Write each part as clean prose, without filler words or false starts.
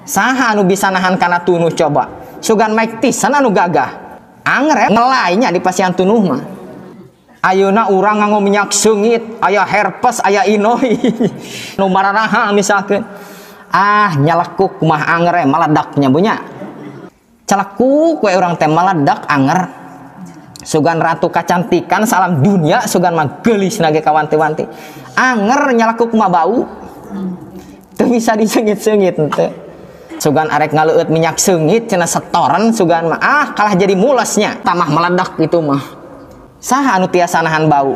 Saha anu bisa nahan kana tunuh coba. Sugan Mike Tyson anu gagah. Angger ngelainya di pasian tunuh mah. Ayeuna urang nganggo minyak seungit, aya herpes, aya inoi. Nu mararaha misalkeun. Nyalekuk kumaha anger maledaknya bunya. Calekuk we urang teh maledak anger. Sugan ratu kacantikan salam dunia sugan mah geulis nage kawanti-wanti. Anger nyalekuk mah bau. Teu bisa diseungit-seungit teu. Sugan arek ngaleueut minyak seungit cenah setoran sugan mah kalah jadi mulesnya tamah meledak itu mah. Saha anu tiasa nahan bau?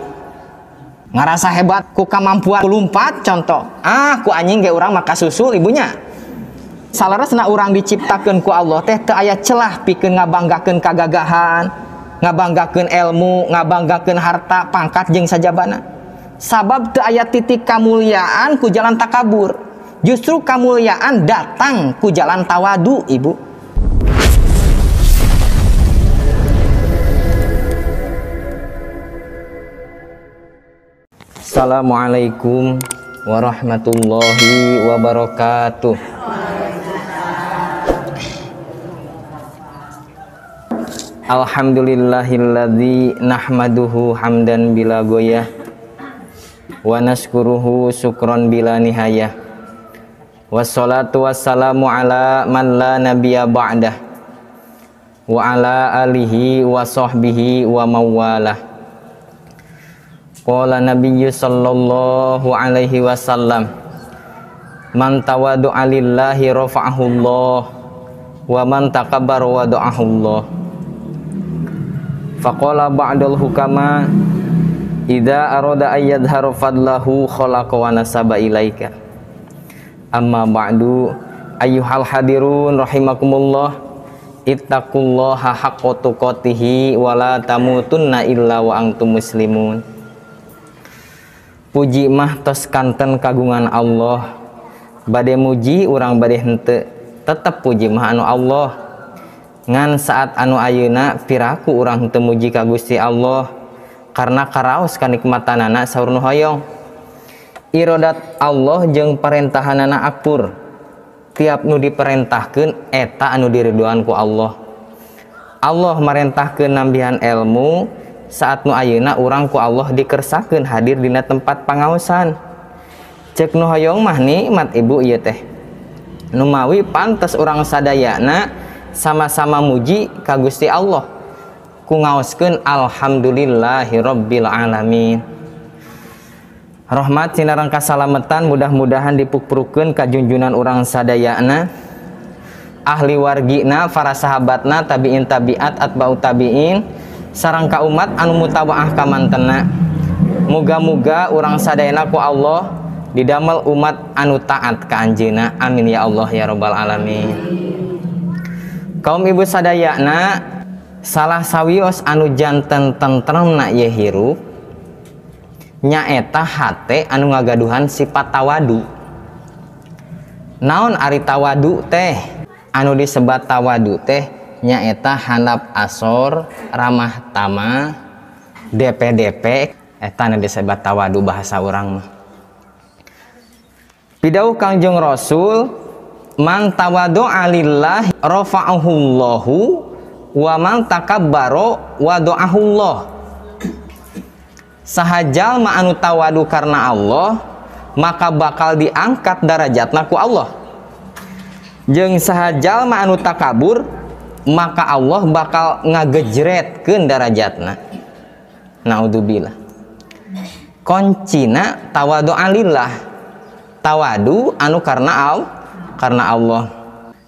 Ngarasa hebat ku kamampuan lumpat contoh. Ku anjing ge urang maka susul ibunya. Salaresna urang diciptakeun ku Allah teh teu aya celah pikeun ngabanggakeun kagagahan, ngabanggakeun ilmu, ngabanggakeun harta, pangkat jeung sajabana. Sabab teu aya titik kamulyaan ku jalan takabur. Justru kemuliaan datang ku jalan tawadu, ibu. Assalamualaikum warahmatullahi wabarakatuh. Alhamdulillahilladzi nahmaduhu hamdan bila goyah wa nashkuruhu syukron bila nihayah. Wassalatu wassalamu ala man la nabiyya ba'dah wa ala alihi wa sahbihi wa mawalah. Qala nabiyyu sallallahu alaihi wasallam man tawadu'a lillahi rafa'ahullah wa man takabbara wada'ahullah. Faqala ba'dal hukama idza arada ayyadhharu fadlahu khalaqa wa nasaba ilaika. Amma ba'du ayyuhal hadirun rahimakumullah ittaqullaha haqqa tuqatih wa la tamutunna illa wa antum muslimun. Puji mah tos kanten kagungan Allah. Bade muji urang bade henteu, tetep puji mah anu Allah. Ngan saat anu ayeuna piraku urang henteu muji ka Gusti Allah karena karaos kanikmatanana saur nu hoyong. Irodat Allah jeung parentahanana akpur. Tiap nu diperintahkeun eta anu diridhoan ku Allah. Allah marentahkeun nambihan ilmu saat nu ayeuna urang ku Allah dikersakeun hadir dina tempat pangaosan. Ceuk nu hoyong mah nikmat ibu ieu teh. Nu mawi pantes urang sadayana sama-sama muji ka Gusti Allah ku ngaoskeun alhamdulillahirabbil alamin. Rahmat sinareng kasalametan mudah-mudahan dipuprukeun ka junjunan urang sadayana, ahli wargina, para sahabatna, tabiin tabiat, atba'ut tabiin, sareng ka umat anu mutawaah ka mantena. Muga-muga urang sadayana ku Allah didamel umat anu taat ka anjeunna. Amin ya Allah ya rabbal alamin. Kaum ibu sadayana, salah sawios anu janten tentremna ye hirup nyaeta hate anu ngagaduhan sifat tawadu. Naon ari tawadu teh? Anu disebat tawadu teh nyaeta handap asor, ramah tamah, DP eta anu disebat tawadu bahasa urang mah. Pidauh Kangjeng Rasul, man tawadu'a lillahi rafa'ahullahu wa man takabbara wada'ahullah. Sahajal ma anu tawadu karena Allah maka bakal diangkat darajatna ku Allah. Jeung sahajal ma anu takabur maka Allah bakal ngagejretkeun darajatna. Naudzubillah. Koncina tawadu alillah. Tawadu anu karena Allah.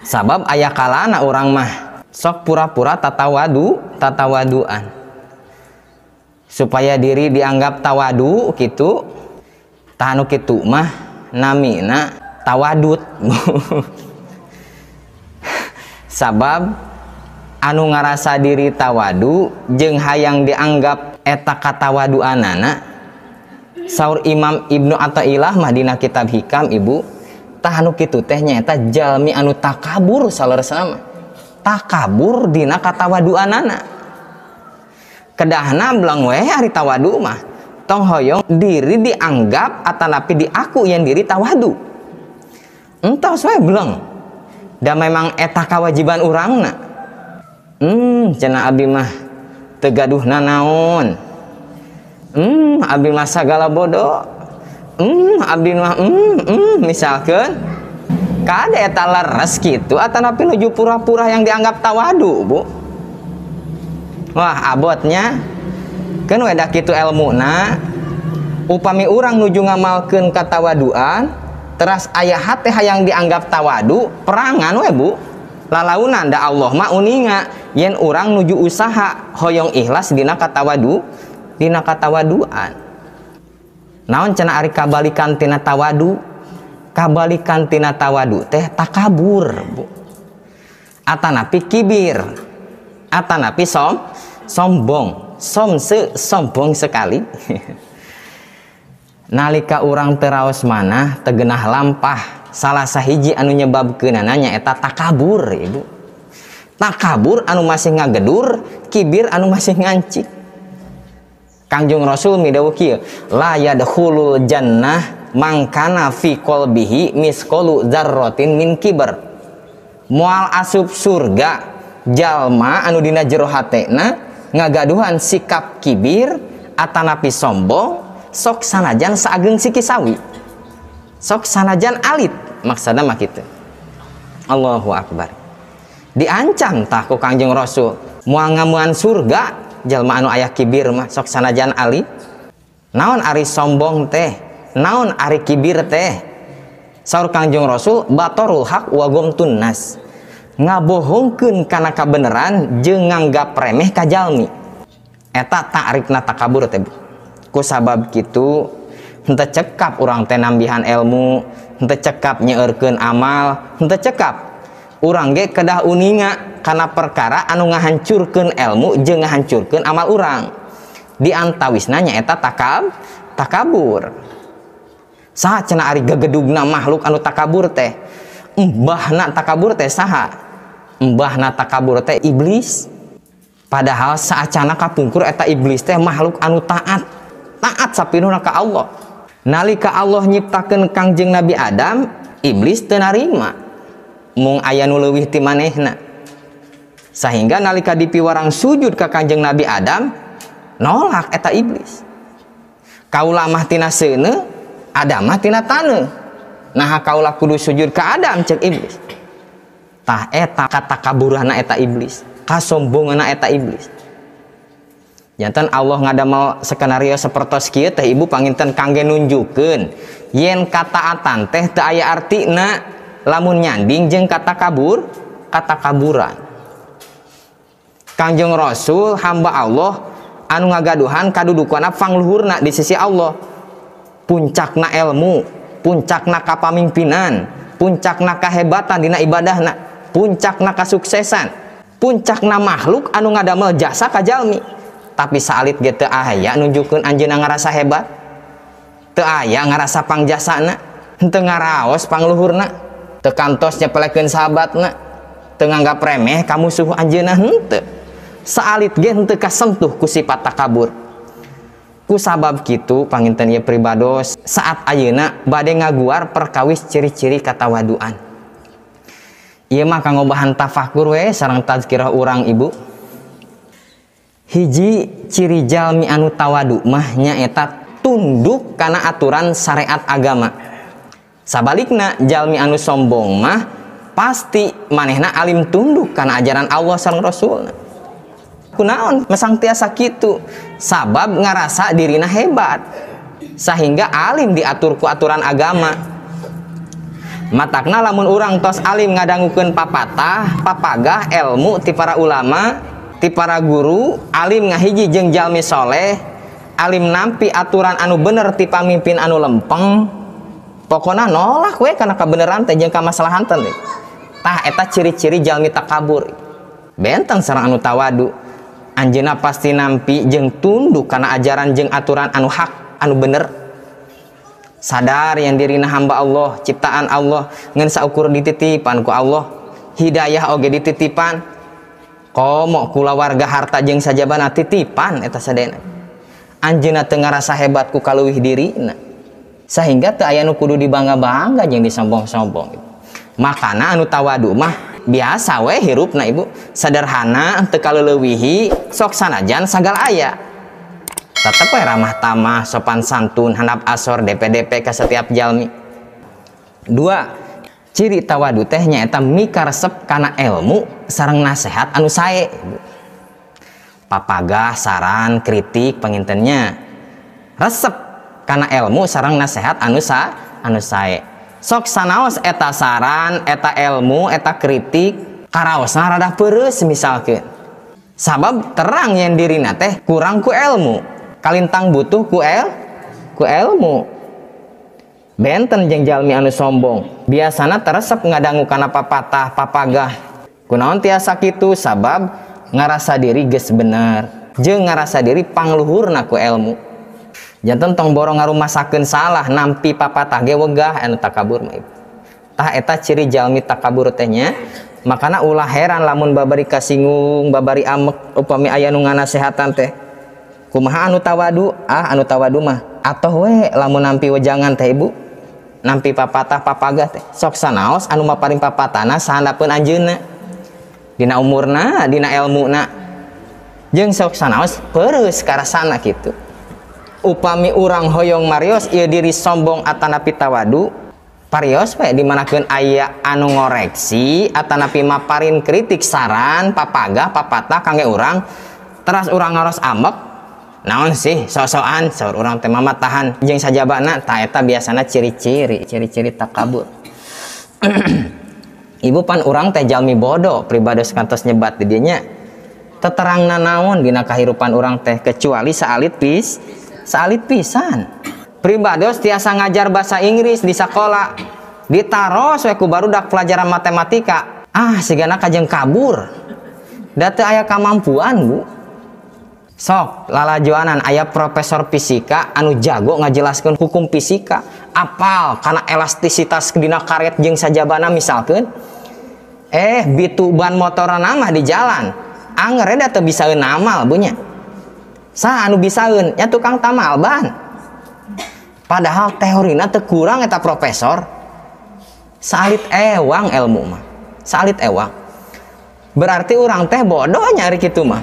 Sabab aya kalana urang mah sok pura-pura tatawaduan. Supaya diri dianggap tawadu gitu, tanu kitu mah namina tawadut. Sabab anu ngarasa diri tawadu jeung hayang dianggap eta katawaduanana saur Imam Ibnu Athaillah mah dina kitab Hikam ibu, tah anu kitu teh nyaeta jalmi anu takabur saleresna mah. Takabur dina katawaduanana. Kedahna belang we ari tawadu mah tong hoyong diri dianggap atanapi diaku yang diri tawadu. Entos we belang Da memang eta kewajiban urangna. Cenah abdi mah teu gaduhna naon. Abdi mah sagala bodoh. Abdi mah misalkeun kade eta leres kitu atanapi nuju pura-pura yang dianggap tawadu, Bu. Wah, abotnya keun we da kitu elmuna upami urang nuju ngamalkeun katawaduan teras aya hate hayang dianggap tawadu perangan we, Bu. Lalaunan da Allah mah uninga yen urang nuju usaha hoyong ikhlas dina katawaduan. Naon cenah ari kabalikan tina tawadu? Kabalikan tina tawadu teh takabur, Bu. Atanapi kibir. Atanapi sombong. Sombong sekali. Nalika urang teu raos manah teu geunah lampah salah sahiji anu nyebabkeunana nyaeta takabur, Ibu. Takabur anu masih ngagedur, kibir anu masih ngancik. Kangjeng Rasul midawuh kieu, la yadkhulul jannah mangkana fi qalbihi misqalu dzarratin min kibr. Moal asup surga jalma anu dina jero hatena ngagaduhan sikap kibir atanapi sombong, sok sanajan saageng siki sawi. Sok sanajan alit, maksudna mah kitu. Allahu akbar. Diancam tah ku Kangjeng Rasul, moal ngamuan surga jalma anu aya kibir mah sok sanajan alit. Naon ari sombong teh? Naon ari kibir teh? Saur Kangjeng Rasul, batorul haq wa gomtun nas. Ngabohongkeun kana kabeneran jeung nganggap remeh ka jalmi. Eta ta'rifna takabur teh. Ku sabab kitu henteu cekap urang teh nambihan ilmu, henteu cekap nyeueurkeun amal, henteu cekap urang ge kedah uninga kana perkara anu ngahancurkeun ilmu jeung ngahancurkeun amal urang. Di antawisna nyaeta takabur. Saha cenah ari gagedugna makhluk anu takabur teh? Mbahna takabur teh saha? Mbahna takabur teh iblis. Padahal saacana kapungkur eta iblis teh makhluk anu taat sapinuhna ka Allah. Nalika Allah nyiptakeun Kangjeng Nabi Adam, iblis teu narima mung aya nu leuwih ti manehna. Sahingga nalika dipiwarang sujud ka Kangjeng Nabi Adam, nolak eta iblis. Kaula mah tina seuneu, Adam mah tina taneuh. Nah kaula kudu sujud ka Adam cek iblis. Tah eta katakaburanna eta iblis, kasombonganna eta iblis. Janten Allah ngadamel skenario sapertos kieu teh Ibu panginten kangge nunjukeun yen kataatan teh teu aya artina lamun nyanding jeung katakaburan. Kangjeng Rasul hamba Allah anu ngagaduhan kadudukanna pangluhurna di sisi Allah. Puncakna ilmu, puncakna kapamimpinan, puncakna kahebatan dina ibadahna, puncakna kasuksesan, puncakna makhluk anu ngadamel jasa ka jalmi. Tapi salit ge teu aya nunjukkeun anjeunna ngarasa hebat, teu aya ngarasa pangjasana, henteu ngaraos pangluhurna, teu kantos nyepelekeun sahabatna, teu nganggap remeh ka musuh anjeunna, henteu. Salit ge henteu kasentuh ku sifat takabur. Ku sabab kitu panginten ieu pribados saat ayeuna bade ngaguar perkawis ciri-ciri katawaduan. Ieu mah kanggo bahan tafakur we sareng tazkirah urang Ibu. Hiji ciri jalmi anu tawadu mah nyaeta tunduk kana aturan syariat agama. Sabalikna jalmi anu sombong mah pasti manehna alim tunduk kana ajaran Allah sareng Rasulna. Kunaon mesang tiasa kitu? Sabab ngarasa dirina hebat sehingga alim diatur ku aturan agama. Matakna lamun urang tos alim ngadangukeun papatah, papagah ilmu ti para ulama, ti para guru, alim ngahiji jeung jalmi soleh, alim nampi aturan anu bener ti pamimpin anu lempeng, pokona nolak we kana kabeneran teh jeung kamaslahanten teh. Tah eta ciri-ciri jalmi takabur. Benteng sareng anu tawadu, anjeunna pasti nampi jeung tunduk kana ajaran jeung aturan anu hak, anu bener. Sadar yang dirina hamba Allah, ciptaan Allah, ngan saukur dititipan ku Allah, hidayah oge dititipan. Komo kula warga harta jeung sajabana titipan eta sadena. Anjeunna teu ngarasa hebat ku kaleuwih dirina. Sehingga teu aya nu kudu dibangga-bangga jeung disombong-sombong. makana anu tawadu mah biasa we hirupna ibu, sederhana teu kaleulewihi, sok sanajan sagal aya tetep we ramah tamah, sopan santun, handap asor, DP-DP ka setiap jalmi. 2, ciri tawadu teh nyaeta mikaresep kana ilmu sareng nasehat anu sae. Papagah, saran, kritik pangintennya resep kana ilmu sareng nasehat anu sae. Sok sanaos eta saran, eta ilmu, eta kritik karaosna rada peureus misalkeun. Sabab terang yen dirina teh kurang ku ilmu, kalintang butuh ku ilmu. Benten jeung jalmi anu sombong biasana teresep ngadangu kana papatah papagah. Kunaon tiasa kitu? Sabab ngarasa diri geus bener jeung ngarasa diri pangluhurna ku ilmu. Janten tong borong ngarumasakeun salah nampi papatah ge wegah anu takabur mah. Tah eta ciri jalmi takabur teh nya. Makana ulah heran lamun babari kasinggung, babari amek upami aya nu nganasehatan teh. Kumaha anu tawadu? Anu tawadu mah atoh we lamun nampi wejangan teh ibu. Nampi papatah papagah teh sok sanaos anu maparing papatana sahandapeun anjeunna. Dina umurna, dina ilmuna, jeung sok sanaos peureus karasana kitu. Upami urang hoyong marios ieu diri sombong atanapi tawadu, parios we dimanakeun aya anu ngoreksi atanapi maparin kritik saran papagah papatah kangge urang, teras urang ngaros amek, naon sih sok-sokan saur urang teh mamatahan jeung sajabana, tah eta biasana ciri-ciri takabur. Ibu pan urang teh jalmi bodoh pribados kantos nyebat di dieu nya. Teterangna naon dina kahirupan urang teh kecuali saalit pisan. Pribados tiasa ngajar bahasa Inggris di sakola. Ditaros we ku barudak pelajaran matematika. Sigana kajeng kabur. Da teu aya kamampuan, Bu. Sok lalajoanan aya profesor fisika anu jago ngajelaskeun hukum fisika, apal kana elastisitas dina karet jeung sajabana misalkeun. Bitu ban motorna mah di jalan anger da teu bisaeun amal bunya. Saha anu bisaeun? Nya tukang tamal ban. Padahal teorina teu kurang eta profesor. Salit ewang ilmu mah. Salit ewang. Berarti urang teh bodoh nyari kitu mah.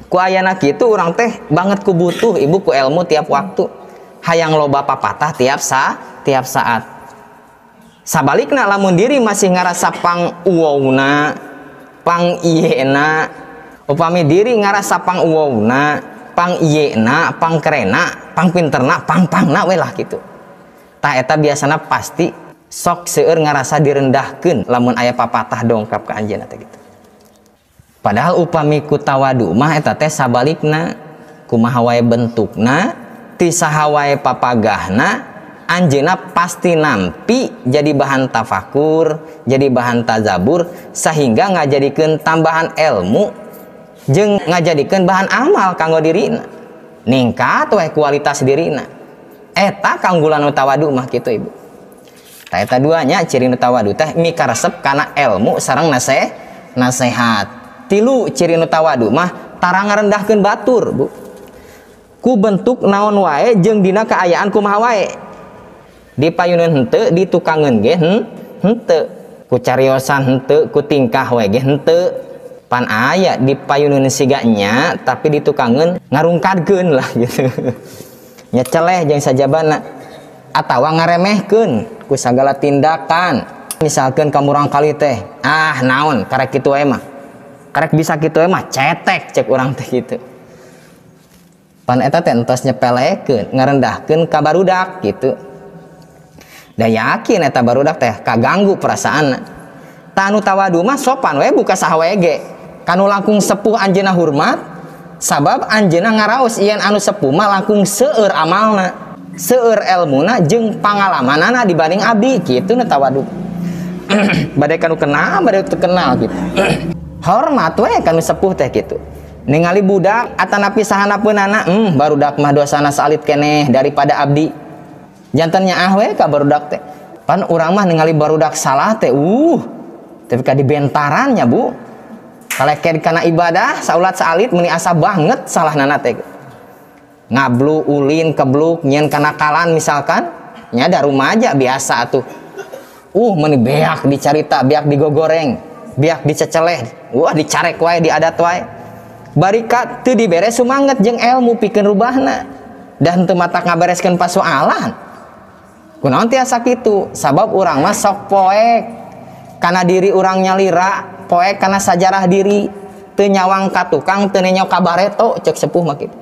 Ku ayana kitu urang teh banget ku butuh ibu ku ilmu tiap waktu. Hayang loba papatah tiap saat. Sabalikna lamun diri masih ngarasa pang uwowna, pang iyena, upami diri ngarasa pang uwowna, pang iyena, pang kerena, pang pinterna, pang-pangna we lah kitu. Tah eta biasana pasti sok seueur ngarasa direndahkeun lamun aya papatah dongkap ka anjeunna teh gitu. Padahal upami ku tawadu mah eta teh sabalikna, kumaha wae bentukna, ti saha wae papagahna, anjeunna pasti nampi jadi bahan tafakur, jadi bahan tazabur, sehingga ngajadikeun tambahan ilmu jeung ngajadikeun bahan amal kanggo dirina. Ningkat we kualitas dirina. Eta kaunggulan nu tawadu mah kitu ibu. Tah eta duanya ciri nu tawadu teh mikaresep kana ilmu sareng nasehat. 3 ciri nu tawadu mah tara ngarendahkeun batur, Bu. Ku bentuk naon wae jeung dina kaayaan kumaha wae. Dipayuneun henteu, ditukangeun ge henteu. Ku cariosan henteu, ku tingkah we ge henteu. Pan aya dipayuneun siga nya tapi ditukangeun ngarungkadkeun lah gitu. Nya celeh jeung sajabana atawa ngaremehkeun ku sagala tindakan. Misalkeun kamurang kali teh, naon karek kitu wae mah. Karek bisa kitu wae mah cetek cek urang teh kitu. Pan eta teh entos nyepelekeun, ngarendahkeun ka barudak gitu. Da yakin eta barudak teh kaganggu perasaanna. Tanu tawadu mah sopan we buka saha wae ge. Kanu langkung sepuh anjeunna hormat, sabab anjeunna ngaraos yen anu sepuh mah langkung seueur amalna, seueur ilmuna jeung pangalamanana dibanding abdi kitu nu tawadu. Bade kanu kenal, bade teu kenal gitu. Hormat we kanu sepuh teh kitu. Ningali budak atanapi sahanapeunana, barudak mah dosana salit keneh daripada abdi. Jantannya we ka barudak teh. Pan urang mah ningali barudak salah teh, tapi ka dibentarannya, Bu. Kaleke kana ibadah saulat saalit meuni asa banget salahnana teh. Ngablu ulin kebluk nyen kana kalan misalkan, nya da rumaja biasa atuh. Meni beak dicarita, beak digogoreng, beak diceceleh, dicarek wae, diadat wae. Barikat teu dibere sumanget jeung ilmu pikeun rubahna. Dan teu matak ngabereskeun pasoalan. Kunaon tiasa kitu? Sabab urang mah sok poek kana diri urang nyalira, poek kana sajarah diri, teu nyawang ka tukang, teu nenyo ka bareto, cek sepuh mah kitu.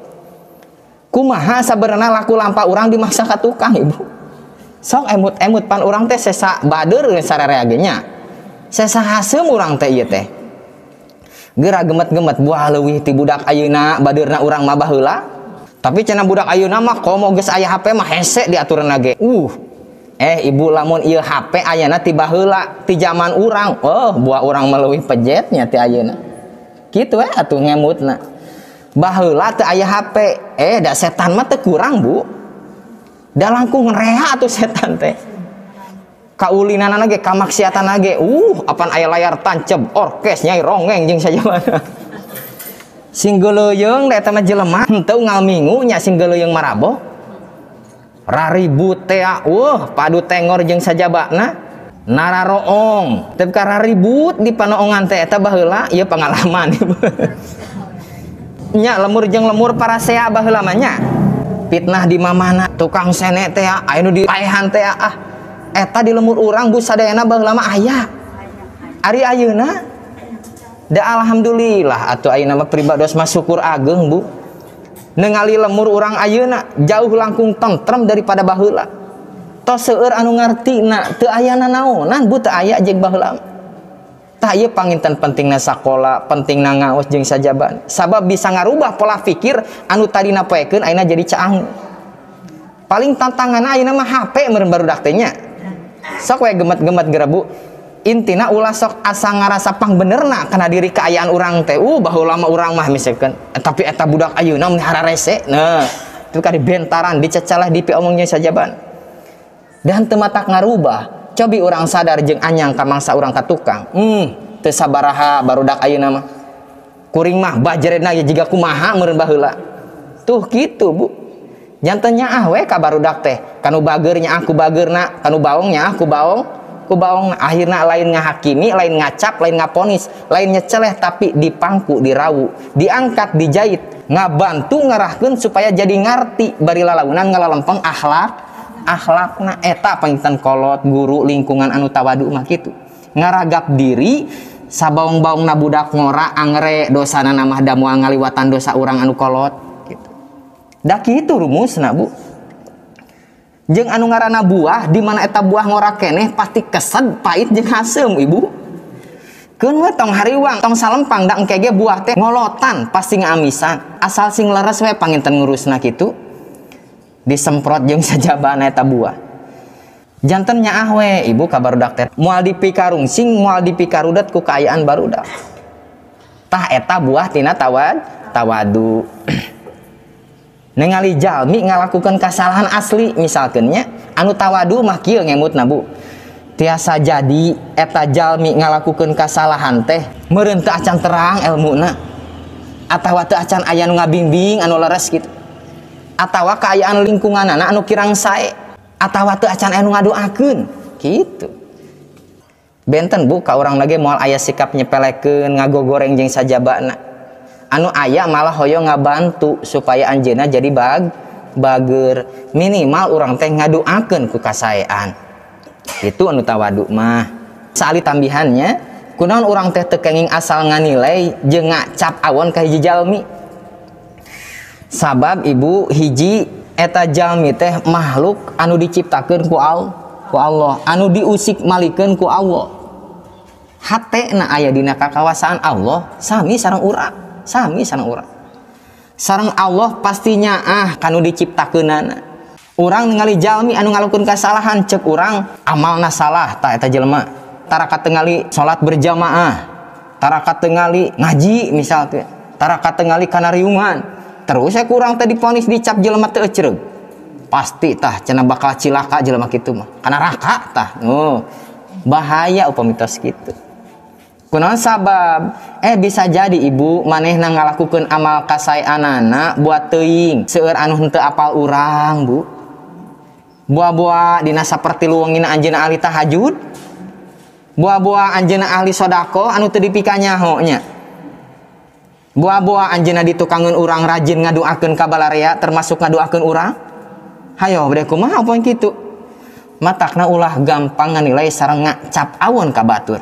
Kumaha sabenerna laku lampa urang dimaksa ka tukang, Ibu? Sok emut-emut pan urang teh sesa bader sararea ge nya. Sesa haseum urang teh ieu teh. Geura gemet-gemet buah leuwih ti budak ayeuna badeurna urang mah baheula. Tapi cenah budak ayeuna mah komo geus aya HP mah hese diaturna ge. Ibu lamun ieu HP ayeuna ti baheula ti zaman urang. Buah urang mah leuwih pejetnya ti ayeuna. Kitu atuh ngemutna. Baheula teu aya HP. Da setan mah teu kurang, Bu. Da langkung rea atuh setan teh. Kaulinana ge kamaksiatan ge. Apan aya layar tancep, orkes nyai rongeng jeung sajabana. Sing geuleuyeng da eta mah jelema henteu ngamingu nya sing geuleuyeng maraboh. Raribut teh padu tengor jeung sajabana. Nararoong, teu ka raribut di panoongan teh eta baheula ieu pangalaman. Nya lemur jeung lemur parasea baheula mah nya. Fitnah di mamana tukang sene teh aya nu di paehan teh eta di lemur urang Bu sadayana baheula mah aya. Ari ayeuna da alhamdulillah atuh ayeuna mah pribados mah syukur ageung Bu. Ningali lemur urang ayeuna jauh langkung tentrem daripada baheula. Tos seueur anu ngartina teu aya nanaonan Bu teu aya jeung baheula. Tah ieu panginten pentingna sakola, pentingna ngaos jeung sajaban. Sabab bisa ngarubah pola pikir anu tadina poekeun ayeuna jadi caang. Paling tantanganna ayeuna mah HP meureun barudak teh nya. Sok we gemet-gemet geura Bu. Intina ulah sok asa ngarasa pangbenerna kana diri kaayaan urang teh. Baheula mah urang mah misalkeun. Tapi eta budak ayeuna melihara rese. Nah, itu ka dibentaran, diceceleh, dipiomong jeung sajaban. Dan teu matak ngarubah. Cobi orang sadar jeung anyang ka mangsa urang ka tukang. Teu sabaraha barudak ayeuna mah. Kuring mah bajrena ge jiga kumaha meureun baheula. Tuh kitu Bu. Janten nyaah we ka barudak teh. Kanu bageur nyaah ku bageurna, kanu baong nyaah ku baong, ku baong. Akhirna lain ngahakimi, lain ngacap, lain ngaponis, lain nyeceleh tapi dipangku, dirawu, diangkat, dijait, ngabantu ngarahkeun supaya jadi ngarti bari lalaunan ngalalempeng akhlakna eta panginten kolot guru lingkungan anu tawadu mah kitu. Ngaragap diri sabaong-baongna budak ngora angre dosana mah da moal ngaliwatan dosa urang anu kolot gitu. Da kitu rumusna Bu. Jeung anu ngaranna buah di mana eta buah ngora keneh pasti kesed, pait jeung haseum Ibu. Keun we tong hariwang, tong salempang da engke ge buah teh ngolotan pasti ngamisan. Asal sing leres we panginten ngurusna kitu. Disemprot jeung sajabana eta buah. Janten nyaah we Ibu ka barudak teh moal dipikarungsing, moal dipikarudet ku kaayaan barudak. Tah eta buah tina tawadu. Ningali jalmi ngalakukeun kasalahan asli misalkeun nya, anu tawadu mah kieu ngemutna Bu. Tiasa jadi eta jalmi ngalakukeun kasalahan teh meureun teu acan terang ilmuna. Atawa teu acan aya nu ngabimbing anu leres kitu. Atawa kaayaan lingkunganana anu kirang sae, atawa teu acan anu ngadoakeun kitu. Benten Bu ka urang lagi moal aya sikap nyepelekeun, ngagogoreng jeung sajabana. Anu aya malah hoyong ngabantu supaya anjeunna jadi bageur. Minimal urang teh ngadoakeun ku kasaean. Itu anu tawadu mah. Saali tambihannya, kunaon urang teh teu kenging asal nganilai jeung ngacap awon ka hiji jalmi. Sabab Ibu hiji eta jalmi teh makhluk anu diciptakeun ku Allah, anu diusik malikeun ku Allah. Hatena aya dina kakawasaan Allah sami sareng urang, sareng Allah pastinya kanu diciptakeunana. Urang ningali jalmi anu ngalakukeun kasalahan ceuk urang amalna salah tah eta jelema. Tarakat tengali salat berjamaah, tarakat tengali ngaji misalnya, tarakat tengali kanariungan. Terus kurang tadi diponis dicap jelema teu ecereug. Pasti tah cenah bakal cilaka jelema kitu mah. Kana raka tah. Bahaya upami tos kitu. Kunaon sabab? Bisa jadi Ibu manehna ngalakukeun amal kasaeanana buat teuing seueur anu henteu apal urang Bu. buah-buah dina saperti luwengina anjeunna ahli tahajud, buah-buah anjeunna ahli sodako anu teu dipikanyaho nya, buah-buah anjeunna ditukangeun urang rajin ngaduakeun ka balarea termasuk ngaduakeun urang. Hayo bade kumaha poin kitu. Matakna ulah gampang nganilai sareng ngacap awon ka batur.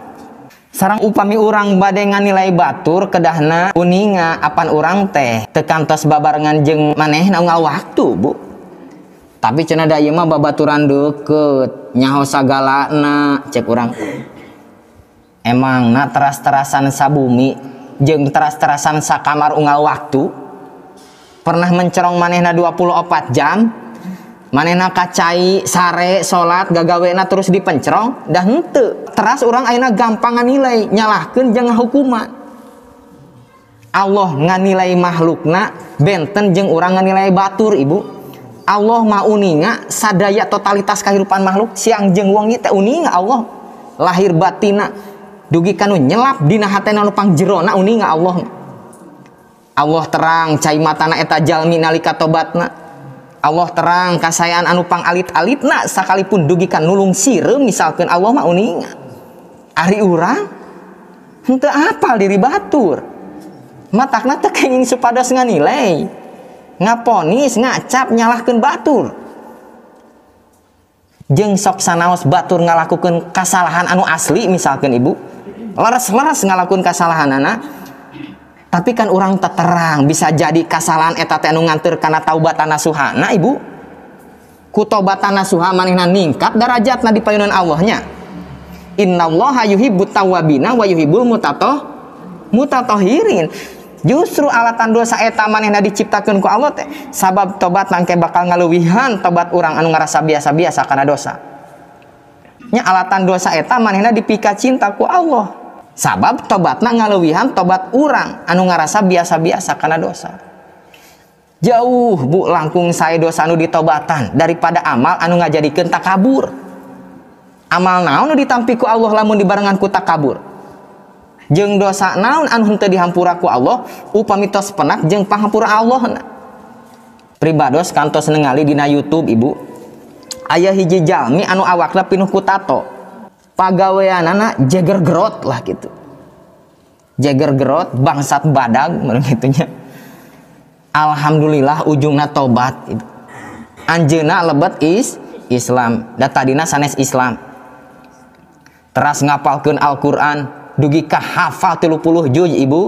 Sareng upami urang bade nganilai batur kedahna uninga apan urang teh teu kantos babarengan jeung manehna unggal waktu, Bu. Tapi cenah da ieu mah babaturan deukeut, nyaho sagalana cek urang. Emangna teras-terasan sabumi jeung teras-terasan sakamar unggal waktu pernah mencerong manehna 24 jam? Manehna kacai sare salat gagawena terus dipencerong dah henteu. Teras urang ayeuna gampang nganilai nyalahkeun jeung ngahukuman. Allah nganilai makhlukna benten jeung urang nganilai batur, Ibu. Allah mah uninga sadaya totalitas kehidupan makhluk siang jeung wengi teh uninga Allah. Lahir batina dugi kanu nyelap dina hatena nu pangjerona uninga Allah. Allah terang cai matana eta jalmi nalika tobatna. Allah terang kasayaan anu pang alit-alitna sakalipun dugi ka nulung sireum misalkeun Allah mah uninga. Ari urang henteu apal diri batur. Matakna teu kenging supados nganilai, ngaponis, ngacap, nyalahkeun batur. Jeung sok sanaos batur ngalakukeun kasalahan anu asli misalkeun Ibu, leres-leres ngalakukeun kasalahanana. Tapi kan orang terang bisa jadi kesalahan eta teh anu nganteur kana taubatan nasuhana, Ibu. Ku taubatan nasuha manehna ningkat derajatna di payunan Allahnya. Innallaha yuhibbut tawwabina wa yuhibbul mutatahhirin. Justru alatan dosa eta manehna diciptakeun ku Allah teh sabab tobat nangke bakal ngaleuwihan tobat urang anu ngarasa biasa-biasa kana dosa. Nya alatan dosa eta manehna dipika cinta ku Allah. Sabab tobatna ngaleuwihan tobat urang anu ngarasa biasa-biasa kana dosa. Jauh Bu langkung sae dosa anu ditobatan daripada amal anu ngajadikeun takabur. Amal naon nu ditampi ku Allah lamun dibarengan ku takabur? Jeung dosa naon anu henteu dihampura ku Allah upami tos penak jeung pangampura Allahna. Pribados kantos ningali dina YouTube, Ibu. Aya hiji jalmi anu awakna pinuh ku tato. Pagaweanana jeger gerot lah gitu. Jeger gerot bangsat badag menurut gitunya. Alhamdulillah ujungna tobat gitu. Anjeuna lebet Islam da tadina sanes Islam. Teras ngapalkeun Al-Qur'an dugi ka hafal 30 juz, Ibu.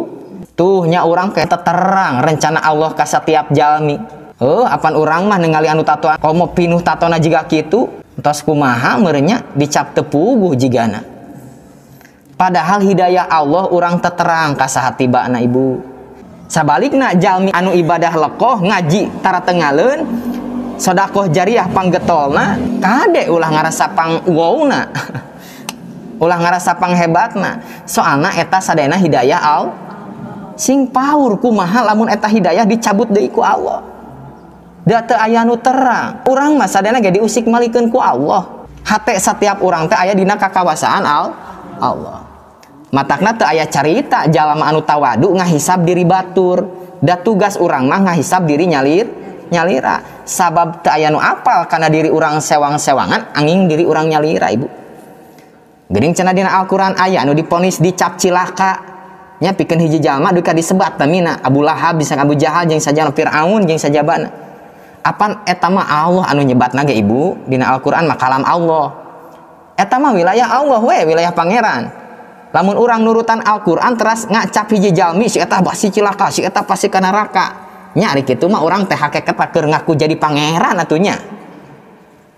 Tuh nya urang kayak terang rencana Allah ka setiap jalmi. Apan urang mah ningali anu tatoan komo pinuh tatona jiga kitu. Tos kumaha merenya dicap tepuguh jigana. Padahal hidayah Allah urang teterang ka saha tibana, Ibu. Sabalikna jalmi anu ibadah lekoh ngaji tara tengaleun sedekah jariah panggetolna kade ulah ngarasa pang wowna. Ulah ngarasa pang hebatna. Soalna eta sadayana hidayah Allah. Sing paur kumaha lamun eta hidayah dicabut deui ku Allah. Da teu aya nu terang. Urang mah sadayana ge diusik malikeun ku Allah. Hate setiap urang teh aya dina kakawasaan Allah. Matakna teu aya carita jalma anu tawadu ngahisab diri batur. Da tugas urang mah ngahisab diri nyalira. Sabab teu aya nu apal kana diri urang sewang-sewangan angin diri urang nyalira, Ibu. Geuning cenah dina Al-Qur'an aya anu diponis dicap cilaka. Nya pikeun hiji jalma duka disebat tamina Abu Lahab bisa Abu Jahal jeung sajana Firaun jeung sajabana. Apan eta mah Allah anu nyebatna ge, Ibu. Dina Al-Qur'an mah kalam Allah. Eta mah wilayah Allah we, wilayah pangeran. Lamun urang nurutan Al-Qur'an teras ngacap hiji jalmi si eta pasti cilaka, si eta pasti ka neraka. Nya ari kitu mah urang teh hakikat keur ngaku jadi pangeran atunya.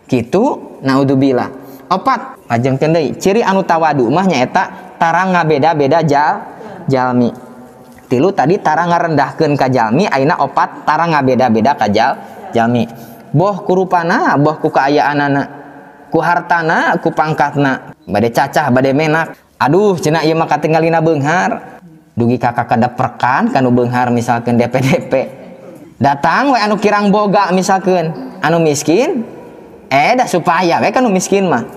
Kitu naudzubillah. Opat, pajengkeun deui. Ciri anu tawadu mah nyaeta tara ngabeda-beda jalmi. Tilu tadi tara ngarendahkeun ka jalmi, ayeuna opat tara ngabeda-beda ka jalmi. Boh ku rupana, boh ku kaayaanana, ku hartana, ku pangkatna, bade cacah, bade menak. Aduh, cenah ieu mah katinggalina beunghar. Dugi ka kadaprekan kanu beunghar misalkeun DP. Datang we anu kirang boga misalkeun, anu miskin, dah supaya we kanu miskin mah.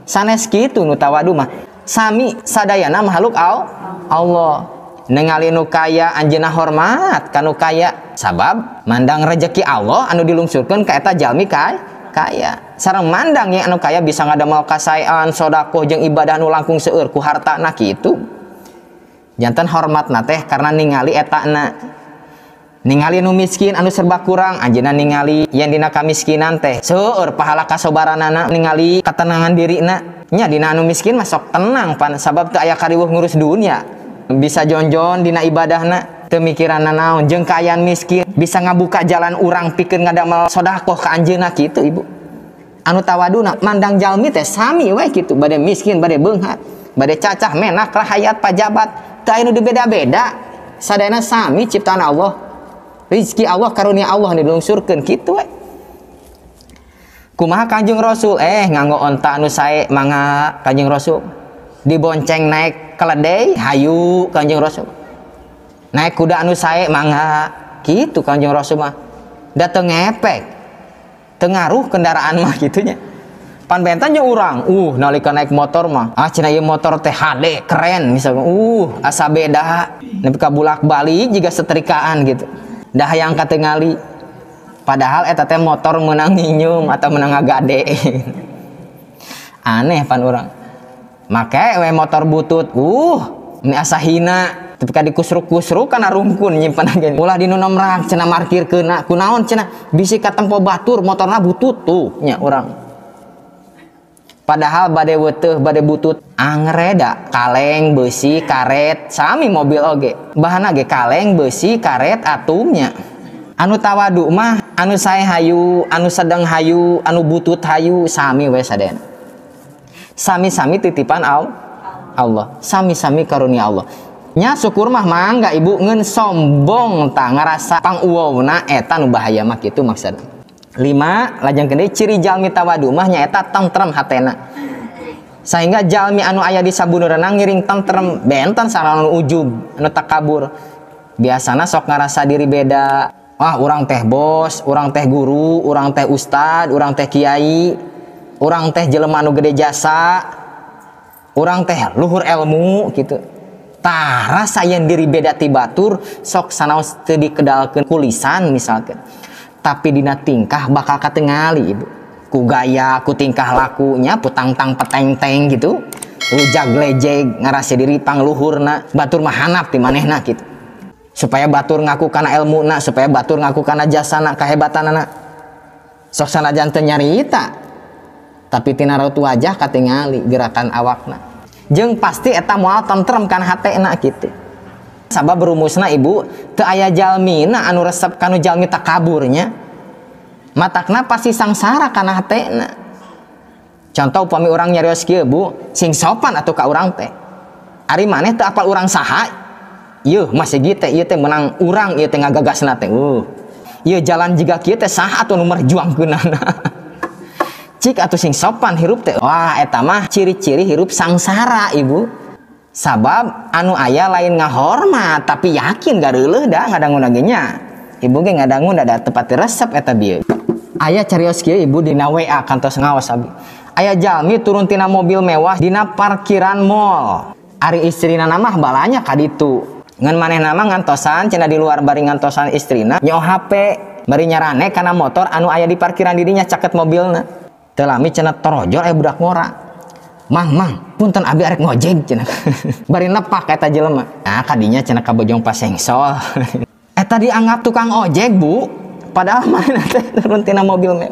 Sanes kitu nu tawadu mah. Sami sadayana makhluk Allah. Ningali nu kaya anjeunna hormat kanu kaya sabab mandang rezeki Allah anu dilungsurkeun ka eta jalmi kaya. sareng mandang yang anu kaya bisa ngadamel kasayaan sodaqoh jeung ibadah nu langkung seueur ku hartana kitu. Janten hormatna teh karena ningali etana, ningali anu miskin anu serba kurang anjeunna ningali yang dina kamiskinan teh seueur pahala kasobaranana, ningali katenangan dirina nya dina anu miskin mah sok tenang pan sabab teu aya kariweuh ngurus dunia, bisa jonjon dina ibadahna teu mikiranna naon jeung kaayaan miskin bisa ngabuka jalan urang pikeun ngadamel sedekah ka anjeunna kitu ibu. Anu tawaduna mandang jalmi teh sami we kitu, bade miskin bade beunghar bade cacah menak lah hayat pajabat teu aya nu dibeda-beda, sadayana sami ciptaan Allah, rezeki Allah karunia Allah dilungsurkeun kitu we. Kumaha Kanjeng Rasul nganggo onta anu sae mangga Kanjeng Rasul, dibonceng naik keledai hayu Kanjeng Rasul, naik kuda anu sae mangga gitu Kanjeng Rasul mah da teu ngepek teu ngaruh kendaraan mah gitunya. Pan bentan jeung urang nalika naik motor mah cenah ieu motor teh HD keren misalnya asa beda nepi ka bulak-balik jiga setrikaan gitu dah hayang katengali, padahal eta teh motor meunang nyinyum atau meunang ngagade. Aneh pan urang make we motor butut ini asa hina tapi ka dikusruk-kusruk kana rungkun nyimpen aja ulah di nu nomrak cenah markirkeun kunaon cenah bisi katempo batur motorna butut tuh nya urang. Padahal bade weuteuh bade butut angreda kaleng beusi karet sami mobil oge bahanna ge kaleng beusi karet atumnya. Anu tawadu mah anu sae hayu anu sedeng hayu anu butut hayu sami we sadayana, sami-sami titipan Allah, sami-sami karunia Allah nya. Syukur mah mangga ibu ngeun sombong tah ngarasa panguwowna eta nu bahaya mah kitu maksudna. 5 lajeng gede ciri jalmi tawadu mah nyaeta tentrem hatena, sehingga jalmi anu aya di sabuneurna ngiring tentrem benten sareng anu ujub anu takabur biasana sok ngarasa diri beda. Urang teh bos, urang teh guru, urang teh ustad, urang teh kiai, urang teh jelema anu gede jasa, urang teh luhur ilmu gitu. Tah rasa yen diri beda ti batur sok sanaos teu dikedalkeun ku lisan misalkan, tapi dina tingkah bakal katengali ibu, ku gaya ku tingkah lakunya putang-tang peteng-teng gitu, ujag-lejeg ngarasa diri pangluhurna batur mah hanap ti manehna gitu, supaya batur ngaku kana ilmuna, supaya batur ngaku kana jasana kahebatanana. Sok sanajan teu nyarita tapi tina raut wajah katingali gerakan awakna jeung pasti eta moal tentrem kana hatena kitu. Sabab rumusna ibu teu aya jalmina anu resep kanu jalmi takaburnya, matakna pasti sangsara kana hatena. Contoh upami urang nyarios kieu bu sing sopan atuh ka urang teh, ari maneh teu apal urang saha, ieu masih gitu ieu teh menang urang ieu teh ngagagasna teh ieu jalan jiga kieu teh saha atuh nu merjuangkeunana. Cik atuh sing sopan hirup teh wah eta mah ciri-ciri hirup sangsara ibu. Sabab anu aya lain ngahormat tapi yakin gareuleuh da ngadangun ge nya. Ibu ge ngadangun da tepati resep eta bieu. Aya carios kieu ibu dina WA kantos ngaos abi. Aya jalmi turun tina mobil mewah dina parkiran mall. Ari istrina mah balanya ka ditu. Ngan manehna mah ngantosan cenah di luar bari ngantosan istrina nyo HP bari nyarane kana motor anu aya di parkiran didinya caket mobilna. Teu lami cenah torojor budak ngora. Mang, punten abi arek ngojek cenah. Bari nepak eta jelema. Nah, kadinya cenah kabojong pasengsol. Eta dianggap tukang ojek, Bu. Padahal manehna teh turun tina mobil meh.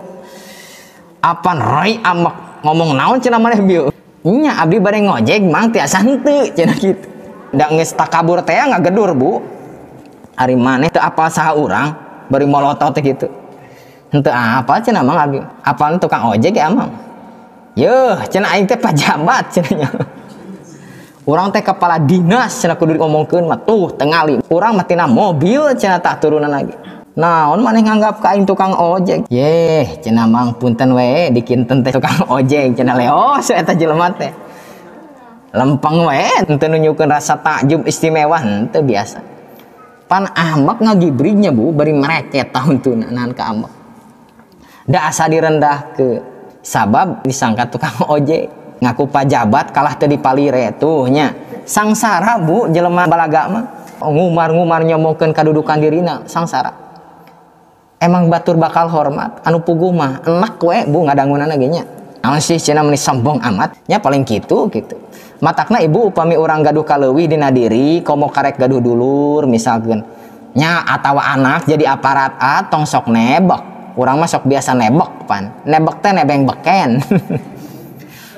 Apan roi amak ngomong naon cenah maneh bieu. Nya abdi bari ngojek mang tiasa henteu cenah kitu. Da geus takabur teh ngagedur, Bu. Ari maneh teu apal saha urang bari molotot teh kitu. Henteu apa cenah mang abdi. Apal tukang ojek ya amang. Yeuh, cenah aing teh pajabat cenah. Urang teh kepala dinas cenah kudu diomongkeun mah tuh tengali. Urang mah tina mobil cenah tah turunan lagi. Naon maneh nganggap ka aing tukang ojek? Yeh, cenah mang punten we dikinten teh tukang ojek cenah leos eta jelema teh. Lempeng we henteu nunjukeun rasa takjub istimewa henteu biasa. Pan ahmak ngagibringnya Bu bari mereket tahun teu nahan ka ahmak. Da asa direndah ke sabab disangka tukang ojek ngaku pajabat kalah teu dipalire tuh nya sangsara Bu jelema balaga mah ngumar-ngumar nyomongkeun kadudukan dirina sangsara. emang batur bakal hormat anu puguh mah enak we bu ngadangunana ge nya naon sih cenah meni sombong amat nya paling gitu matakna ibu upami orang gaduh kaleuwih dina diri komo karek gaduh dulur misalkeun nya atawa anak jadi aparat tong sok nebek urang mah sok biasa nebek pan nebek teh nebeng beken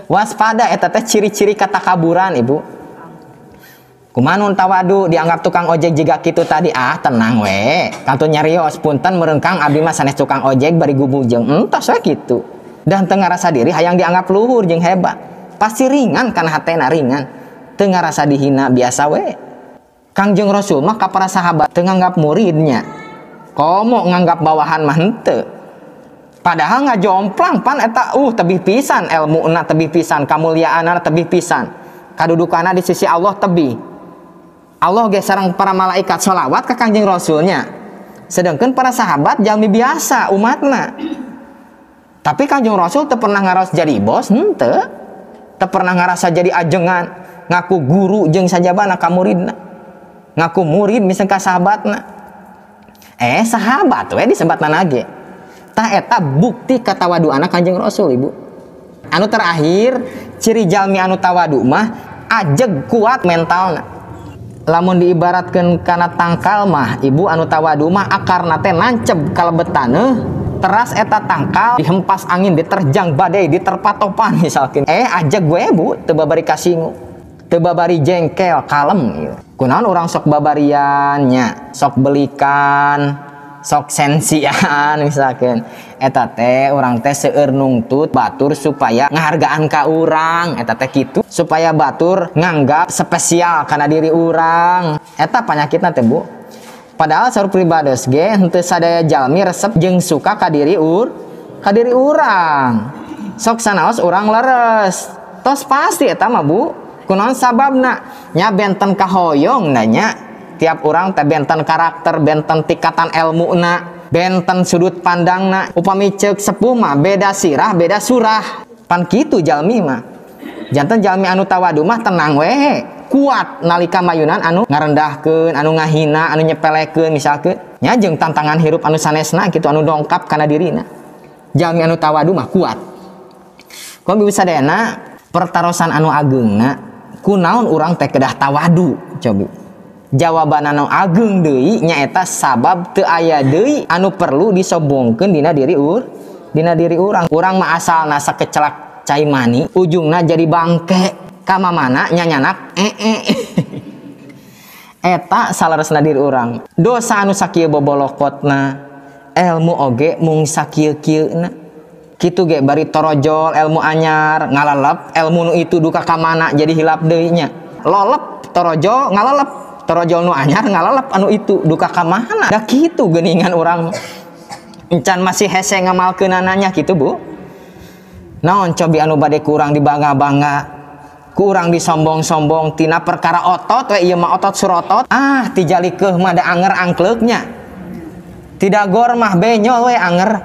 waspada eta teh ciri-ciri katakaburan ibu. Kumanun tawadu dianggap tukang ojek juga gitu tadi tenang we kantun nyarios punten merengkang abdi mah sanes tukang ojek bari gubujeng entos we gitu dan teu ngarasa diri hayang dianggap luhur jeung hebat pasti ringan kana hatena ringan teu ngarasa dihina biasa we. Kangjeng Rasul mah ka para sahabat teu nganggap muridnya komo nganggap bawahan mah henteu padahal ngajomplang pan eta tebih pisan ilmuna tebih pisan kamuliaanna tebih pisan kadudukanna di sisi Allah tebih. Allah ge sareng para malaikat sholawat ke Kangjeng Rasulnya sedangkan para sahabat jalmi biasa umatna tapi Kangjeng Rasul teu pernah ngaros jadi bos henteu teu pernah ngarasa jadi ajengan ngaku guru jeung sajabana ka muridna ngaku murid misalnya ka sahabatna sahabat we disebatna ge tah eta bukti katawaduana Kangjeng Rasul ibu. Anu terakhir ciri jalmi anu tawadu mah ajeg kuat mentalna. Lamun diibaratkeun kana tangkal mah ibu anu tawadu mah akarna teh nancep kalebetana teras eta tangkal dihempas angin diterjang badai diterpa topan misalkan ajeg gue bu teu babari kasinggung teu babari jengkel kalem gitu. Kunaon urang sok babarian nya sok belikan sok sensian misalkan eta teh urang teh seueur nungtut batur supaya ngahargaan ka urang eta teh kitu supaya batur nganggap spesial kana diri urang eta panyakitna teh bu. Padahal saur pribades ge henteu sadaya jalmi resep jeung suka ka diri urang sok sanaos urang leres tos pasti eta mah bu kunaon sababna nya benten kahoyong nanya tiap orang teh benten karakter benten tingkatan ilmuna benten sudut pandangna upami ceuk sepuh mah beda sirah beda surah pan kitu jalmi mah janten jalmi anu tawadu mah tenang we kuat nalika mayunan anu ngarendahkeun anu ngahina anu nyepelekeun misalkeun nya jeung tantangan hirup anu sanesna kitu anu dongkap kana dirina jalmi anu tawadu mah kuat kumaha bisa sadayana pertarosan anu ageungna kunaon urang teh kedah tawadu cobi jawaban anu ageung deui nyaeta sabab teu aya deui anu perlu disombongkeun dina diri urang mah asalna sakecelak cai mani ujungna jadi bangke ka mamana nyanyanak eta salaresna diri urang dosa anu sakieu bobolokotna ilmu oge mung sakieu-kieuna kitu ge bari torojol ilmu anyar ngalalep ilmu nu itu duka ka mana jadi hilap deui nya lolep torojol ngalalep torojol nu anyar ngalalep anu itu duka ka mana da kitu geuningan urang encan masih hese ngamalkeunananya kitu bu naon cobi anu bade kurang dibangga-bangga kurang disombong-sombong tina perkara otot we ieu mah otot surotot ti jalikeuh mah da anger angkleuknya tidak gor mah benyol we anger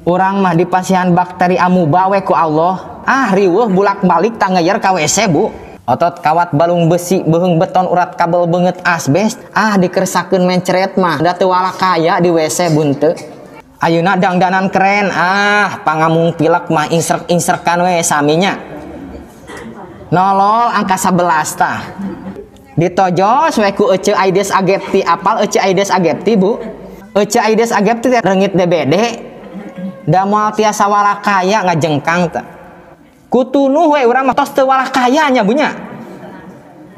urang mah dipasihan bakteri amuba we ku Allah riweuh bulak-balik tangeuyer ka WC bu otot kawat balung besi beheung beton urat kabel beungeut asbes dikersakeun mencret mah da teu walakaya di WC bunte ayeuna dangdanan keren pangamung pilek mah insrek-insrekan we saminya nolol angka 11 tah ditojos we ku Ece Aedes aegypti apal Ece Aedes aegypti bu Ece Aedes aegypti reungit DBD da moal tiasa walakaya ngajengkang teh kutunuh we urang mah tos teu walakaya nya bunya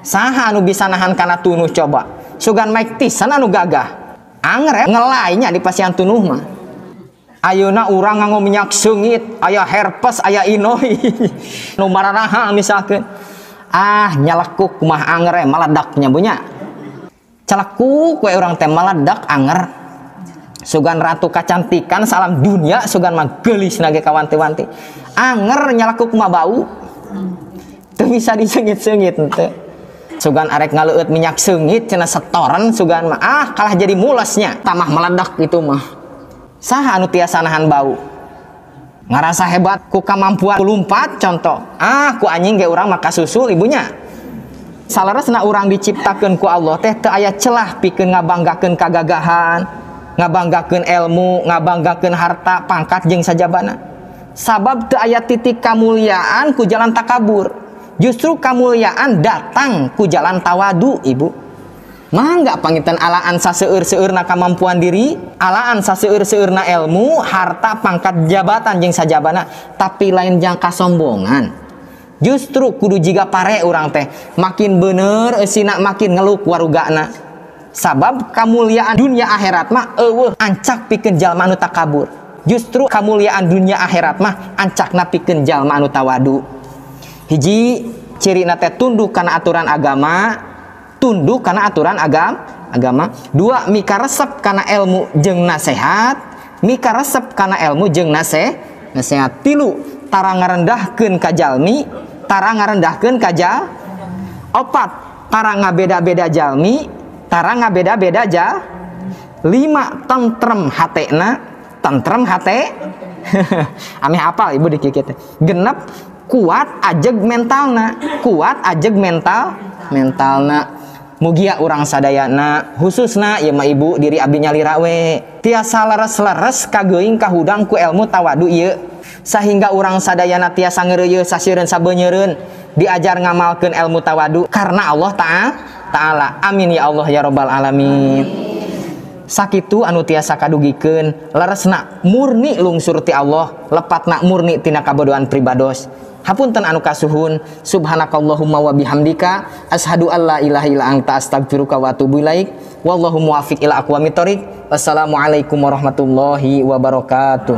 saha anu bisa nahan kana tunuh coba sugan Mike Tyson anu gagah anger ngelai nya di pasian tunuh mah ayeuna urang nganggo minyak seungit aya herpes aya inoi nu mararaha misalkeun nyalekuk mah anger maledak nya bunya celekuk we urang teh maledak anger sugan ratu kacantikan salam dunia sugan mah geulis nage kawanti-wanti anger nyalekuk mah bau teu bisa diseungit-seungit teu sugan arek ngaleueut minyak seungit cenah setoran sugan mah kalah jadi mulesnya tamah meledak itu mah saha anu tiasa nahan bau ngarasa hebat ku kamampuan kulumpat contoh ku anjing ge urang mah kasusul ibunya salaresna urang diciptakeun ku Allah teh teu aya celah pikeun ngabanggakeun kagagahan ngabanggakeun ilmu, ngabanggakeun harta, pangkat jeung sajabana. Sabab teu aya titik kamuliaan ku jalan takabur. Justru kamuliaan datang ku jalan tawadu, Ibu. Mangga pangitan alaan saseueur-seueurna kemampuan diri, alaan saseueur-seueurna ilmu, harta, pangkat, jabatan jeung sajabana, tapi lain jang kasombongan. Justru kudu jiga pare urang teh, makin bener eusina makin ngeluk warugana. Sabab kamuliaan dunia akhirat mah eueuh ancak pikeun jalma anu takabur. Justru kamuliaan dunia akhirat mah ancakna pikeun jalma anu tawadu. Hiji cirina teh tunduk kana aturan agama, tunduk karena aturan agama. Dua, mikaresep karena ilmu jeung nasihat, mikaresep karena ilmu jeung nasihat. Tilu, tara ngarendahkeun ka jalmi, tara ngarendahkeun ka jal. Opat, tara ngabeda-beda jalmi, tara ngabeda-beda jal. Lima, tentrem hatena, tentrem hate. Ameh apal Ibu dikikit. Genep, kuat ajeg mentalna, kuat ajeg mentalna. Mugia urang sadayana khususna ya mah Ibu diri abdi nyalira we tiasa leres-leres kageuing kahudang ku ilmu tawadu ieu sehingga urang sadayana tiasa ngeureuyeuh saseureun sabeunyereun diajar ngamalkeun ilmu tawadu karena Allah Ta'ala. Amin ya Allah ya rabbal alamin. Sakitu anu tiasa kadugikeun leresna murni lungsur ti Allah, lepatna murni tina kabodohan pribados. Hapunten anu kasuhun, subhanakallahumma wa bihamdika asyhadu alla ilaha illa anta astaghfiruka wa atubu ilaik. Wallahu muwaffiq ila aqwamit thoriq. Wassalamualaikum warahmatullahi wabarakatuh.